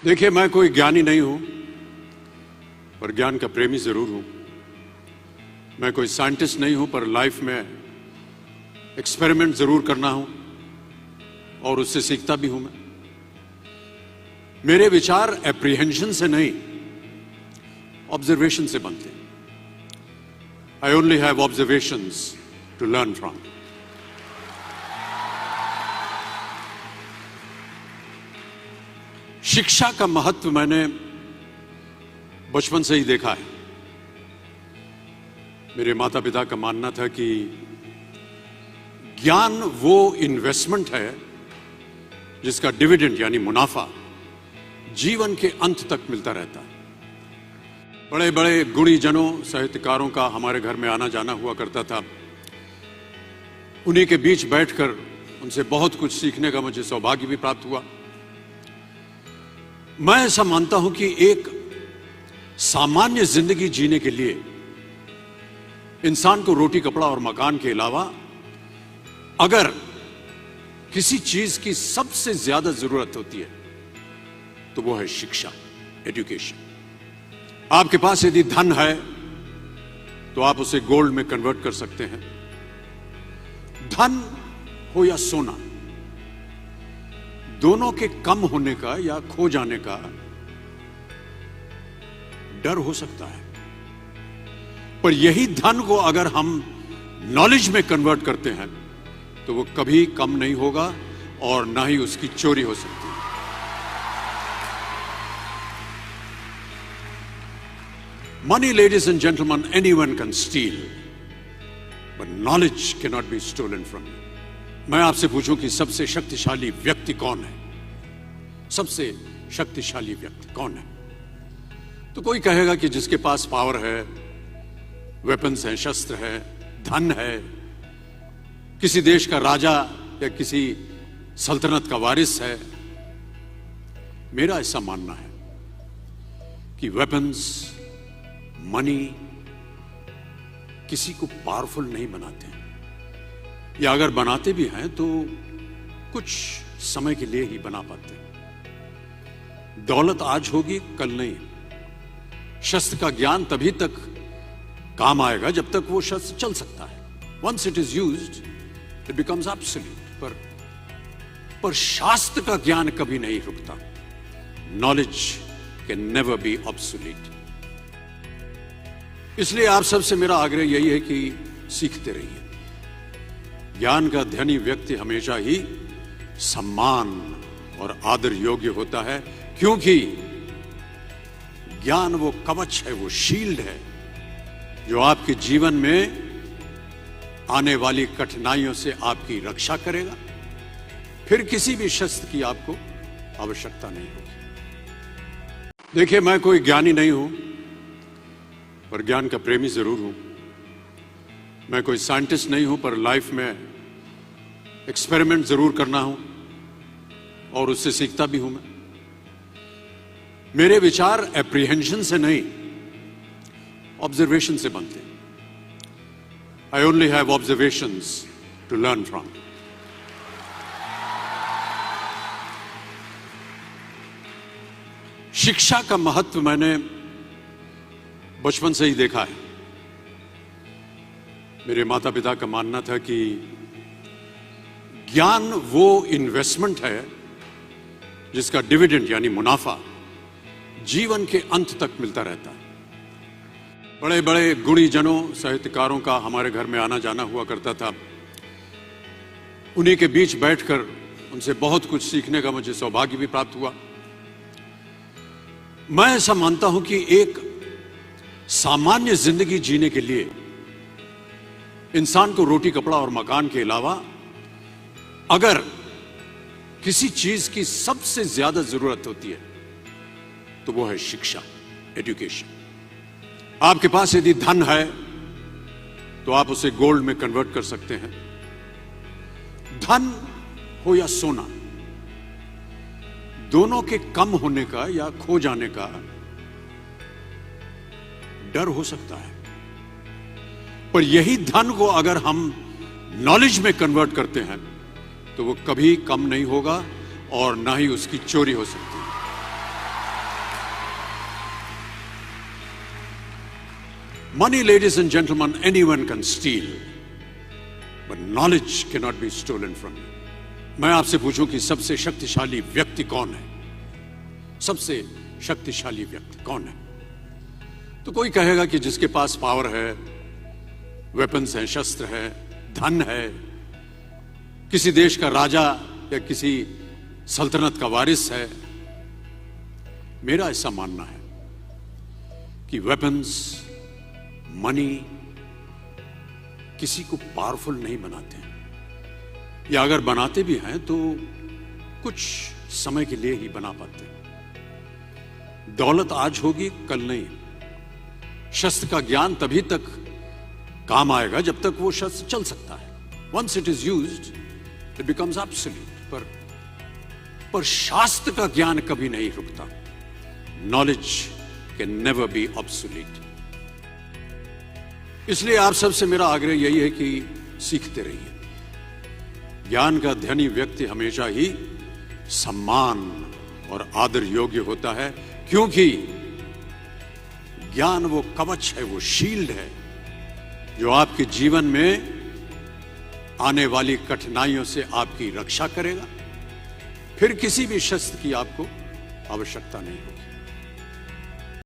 देखिए, मैं कोई ज्ञानी नहीं हूं, पर ज्ञान का प्रेमी जरूर हूं। मैं कोई साइंटिस्ट नहीं हूं, पर लाइफ में एक्सपेरिमेंट जरूर करना हूं और उससे सीखता भी हूं। मेरे विचार एप्रीहेंशन से नहीं, ऑब्जर्वेशन से बनते हैं। I only have observations to learn from. शिक्षा का महत्व मैंने बचपन से ही देखा है। मेरे माता पिता का मानना था कि ज्ञान वो इन्वेस्टमेंट है जिसका डिविडेंड यानी मुनाफा जीवन के अंत तक मिलता रहता है। बड़े बड़े गुणीजनों, साहित्यकारों का हमारे घर में आना जाना हुआ करता था। उन्हीं के बीच बैठकर उनसे बहुत कुछ सीखने का मुझे सौभाग्य भी प्राप्त हुआ। मैं ऐसा मानता हूं कि एक सामान्य जिंदगी जीने के लिए इंसान को रोटी, कपड़ा और मकान के अलावा अगर किसी चीज की सबसे ज्यादा जरूरत होती है तो वो है शिक्षा, एजुकेशन। आपके पास यदि धन है तो आप उसे गोल्ड में कन्वर्ट कर सकते हैं। धन हो या सोना, दोनों के कम होने का या खो जाने का डर हो सकता है, पर यही धन को अगर हम नॉलेज में कन्वर्ट करते हैं तो वो कभी कम नहीं होगा और ना ही उसकी चोरी हो सकती है। Money, ladies and gentlemen, anyone can steal, but knowledge cannot be stolen from you. मैं आपसे पूछूं कि सबसे शक्तिशाली व्यक्ति कौन है? सबसे शक्तिशाली व्यक्ति कौन है? तो कोई कहेगा कि जिसके पास पावर है, वेपन्स हैं, शस्त्र है, धन है, किसी देश का राजा या किसी सल्तनत का वारिस है। मेरा ऐसा मानना है कि वेपन्स, मनी किसी को पावरफुल नहीं बनाते, या अगर बनाते भी हैं तो कुछ समय के लिए ही बना पाते हैं। दौलत आज होगी, कल नहीं। शस्त्र का ज्ञान तभी तक काम आएगा जब तक वो शस्त्र चल सकता है। Once it is used it becomes absolute. पर शास्त्र का ज्ञान कभी नहीं रुकता। Knowledge can never be obsolete. इसलिए आप सबसे मेरा आग्रह यही है कि सीखते रहिए। ज्ञान का धनी व्यक्ति हमेशा ही सम्मान और आदर योग्य होता है, क्योंकि ज्ञान वो कवच है, वो शील्ड है जो आपके जीवन में आने वाली कठिनाइयों से आपकी रक्षा करेगा। फिर किसी भी शस्त्र की आपको आवश्यकता नहीं होगी। देखिए, मैं कोई ज्ञानी नहीं हूं, पर ज्ञान का प्रेमी जरूर हूं। मैं कोई साइंटिस्ट नहीं हूं, पर लाइफ में एक्सपेरिमेंट जरूर करना हूं और उससे सीखता भी हूं। मेरे विचार एप्रीहेंशन से नहीं, ऑब्जर्वेशन से बनते हैं। I only have observations to learn from. शिक्षा का महत्व मैंने बचपन से ही देखा है। मेरे माता पिता का मानना था कि ज्ञान वो इन्वेस्टमेंट है जिसका डिविडेंड यानी मुनाफा जीवन के अंत तक मिलता रहता है। बड़े बड़े गुणीजनों, साहित्यकारों का हमारे घर में आना जाना हुआ करता था। उन्हीं के बीच बैठकर उनसे बहुत कुछ सीखने का मुझे सौभाग्य भी प्राप्त हुआ। मैं ऐसा मानता हूं कि एक सामान्य जिंदगी जीने के लिए इंसान को रोटी, कपड़ा और मकान के अलावा अगर किसी चीज की सबसे ज्यादा जरूरत होती है तो वो है शिक्षा, एजुकेशन। आपके पास यदि धन है तो आप उसे गोल्ड में कन्वर्ट कर सकते हैं। धन हो या सोना, दोनों के कम होने का या खो जाने का डर हो सकता है, पर यही धन को अगर हम नॉलेज में कन्वर्ट करते हैं तो वो कभी कम नहीं होगा और ना ही उसकी चोरी हो सकती है। Money, ladies and gentlemen, anyone can steal, but knowledge cannot be stolen from you. मैं आपसे पूछूं कि सबसे शक्तिशाली व्यक्ति कौन है? सबसे शक्तिशाली व्यक्ति कौन है? तो कोई कहेगा कि जिसके पास पावर है, वेपन्स हैं, शस्त्र है, धन है, किसी देश का राजा या किसी सल्तनत का वारिस है। मेरा ऐसा मानना है कि वेपन्स, मनी किसी को पावरफुल नहीं बनाते हैं, या अगर बनाते भी हैं तो कुछ समय के लिए ही बना पाते हैं। दौलत आज होगी, कल नहीं। शस्त्र का ज्ञान तभी तक काम आएगा जब तक वो शस्त्र चल सकता है। Once it is used it becomes absolute. पर शास्त्र का ज्ञान कभी नहीं रुकता। Knowledge can never be obsolete. इसलिए आप सबसे मेरा आग्रह यही है कि सीखते रहिए। ज्ञान का धनी व्यक्ति हमेशा ही सम्मान और आदर योग्य होता है, क्योंकि ज्ञान वो कवच है, वो शील्ड है जो आपके जीवन में आने वाली कठिनाइयों से आपकी रक्षा करेगा। फिर किसी भी शस्त्र की आपको आवश्यकता नहीं होगी।